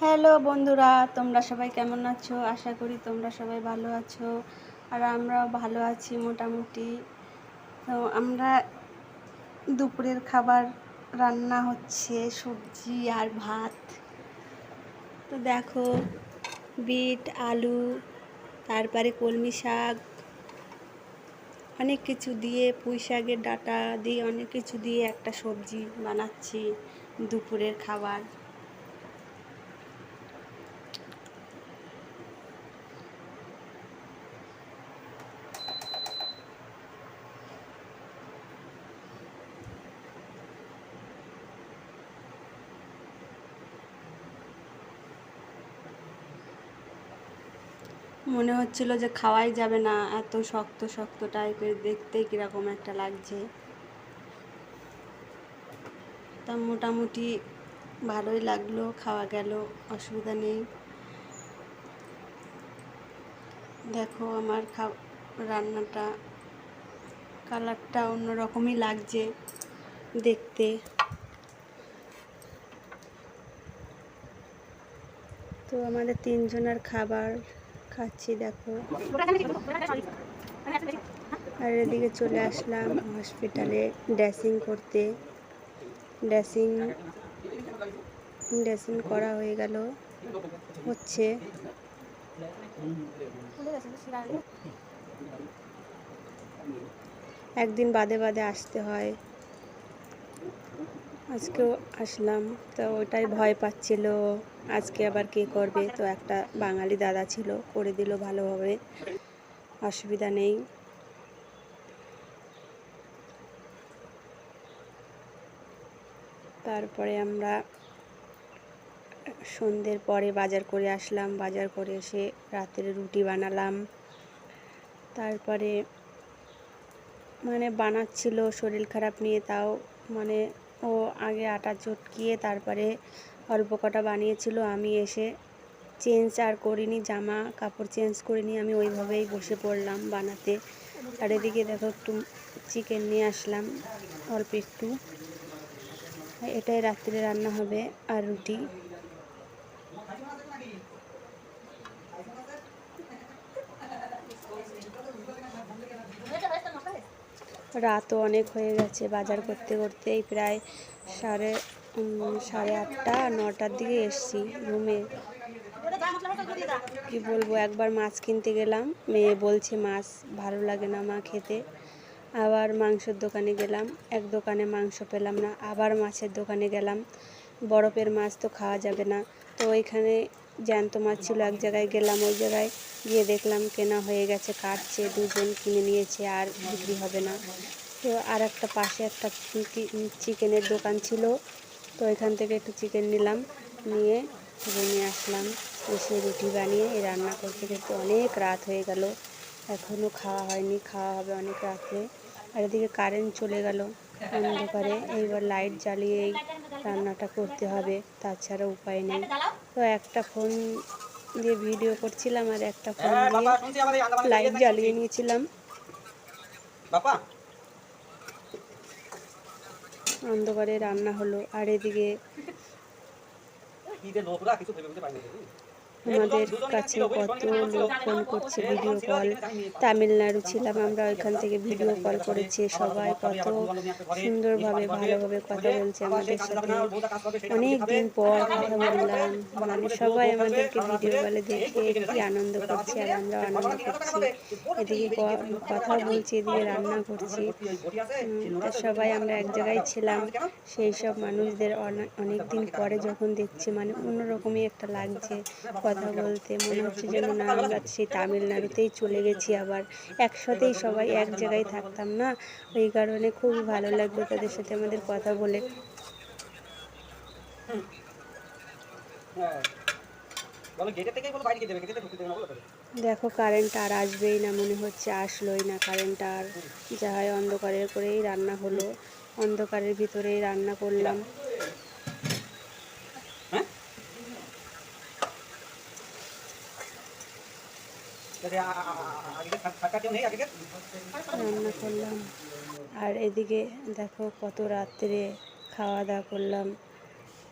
Hello বন্ধুরা, তোমরা সবাই কেমন আছো? আশা করি তোমরা সবাই ভালো আছো। আর আমরাও ভালো আছি মোটামুটি। তো আমরা দুপুরের খাবার রান্না হচ্ছে সবজি আর ভাত। তো দেখো, বিট, আলু, তারপরে কলমি শাক, অনেক কিছু দিয়ে, পুঁই শাকের ডাঁটা দিয়ে অনেক কিছু দিয়ে একটা সবজি বানাচ্ছি দুপুরের খাবার। মনে হচ্ছিল যে খাওয়াই যাবে না, এত শক্ত শক্ত টাইপের, দেখতে কীরকম একটা লাগছে। তা মোটামুটি ভালোই লাগলো, খাওয়া গেল, অসুবিধা নেই। দেখো আমার রান্নাটা, কালারটা অন্যরকমই লাগছে দেখতে। তো আমাদের তিনজনের খাবার খাচ্ছি দেখো। আর এদিকে চলে আসলাম হসপিটালে ড্রেসিং করতে। ড্রেসিং করা হয়ে গেল, হচ্ছে। একদিন বাদে বাদে আসতে হয়, আজকেও আসলাম। তো ওটাই ভয় পাচ্ছিল আজকে আবার কে করবে। তো একটা বাঙালি দাদা ছিল, করে দিল ভালোভাবে, অসুবিধা নেই। তারপরে আমরা সন্ধ্যের পরে বাজার করে আসলাম। বাজার করে এসে রাতের রুটি বানালাম। তারপরে বানাচ্ছিল শরীর খারাপ নিয়ে, তাও ও আগে আটা চটকিয়ে তারপরে অল্প কটা বানিয়েছিল। আমি এসে চেঞ্জ আর করিনি, জামা কাপড় চেঞ্জ করিনি, আমি ওইভাবেই বসে পড়লাম বানাতে। আর এদিকে দেখো একটু চিকেন নিয়ে আসলাম, অল্প একটু। এটাই রাত্রে রান্না হবে, আর রুটি। রাতও অনেক হয়ে গেছে, বাজার করতে করতেই প্রায় সাড়ে 8টা 9টার দিকে এসছি রুমে। কি বলবো, একবার মাছ কিনতে গেলাম, মেয়ে বলছে মাছ ভালো লাগে না মা খেতে। আবার মাংসের দোকানে গেলাম, এক দোকানে মাংস পেলাম না, আবার মাছের দোকানে গেলাম, বরফের মাছ তো খাওয়া যাবে না। তো ওইখানে জ্যান্ত মাছ ছিল, এক জায়গায় গেলাম, ওই জায়গায় গিয়ে দেখলাম কেনা হয়ে গেছে, কাটছে, দুজন কিনে নিয়েছে, আর বিক্রি হবে না। তো আর একটা পাশে একটা চিকেনের দোকান ছিল, তো ওইখান থেকে একটু চিকেন নিলাম, নিয়ে রুমে আসলাম। এসে রুটি বানিয়ে রান্না করতে করতে অনেক রাত হয়ে গেল, এখনও খাওয়া হয়নি, খাওয়া হবে অনেক রাত্রে। আর এদিকে কারেন্ট চলে গেল অন্ধকারে, এইবার লাইট জ্বালিয়েই রান্নাটা করতে হবে, তাছাড়া উপায় নেই। তো একটা ফোন দিয়ে ভিডিও করছিলাম, আর একটা ফোন দিয়ে লাইট জ্বালিয়ে নিয়েছিলাম। অন্ধকারে রান্না হলো। আর এদিকে আমাদের কাছে কত লোক ফোন করছে, ভিডিও কল। তামিলনাড়ু ছিলাম আমরা, ওইখান থেকে ভিডিও কল করেছে সবাই, কত সুন্দরভাবে ভালোভাবে কথা বলছে আমাদের সাথে। অনেক দিন পর কথা বললাম, সবাই আমাদেরকে ভিডিও কলে দেখে কি আনন্দ করছে, আর আমরাও আনন্দ করছি। এদিকে কথাও বলছি, এদিকে রান্না করছি। তা সবাই আমরা এক জায়গায় ছিলাম, সেই সব মানুষদের অনেক দিন পরে যখন দেখছি, অন্যরকমই একটা লাগছে কথা বলতে। মনে হচ্ছে যেন না আমরা সেই তামিলনাড়ুতেই চলে গেছি, আবার একসাথেই সবাই এক জায়গায় থাকতাম না, ওই কারণে খুবই ভালো লাগলো তাদের সাথে আমাদের কথা বলে। দেখো কারেন্ট আর আসবেই না মনে হচ্ছে, আসলোই না কারেন্ট আর। যা হয় অন্ধকারের করেই রান্না হলো, অন্ধকারের ভিতরেই রান্না করলাম। রান্না করলাম, আর এদিকে দেখো কত রাত্রে খাওয়া দাওয়া করলাম,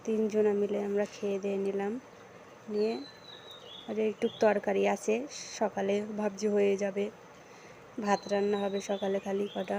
তিনজনা মিলে আমরা খেয়ে দিয়ে নিলাম। নিয়ে আর একটু তরকারি আছে, সকালে ভাবছি হয়ে যাবে, ভাত রান্না হবে সকালে খালি কটা।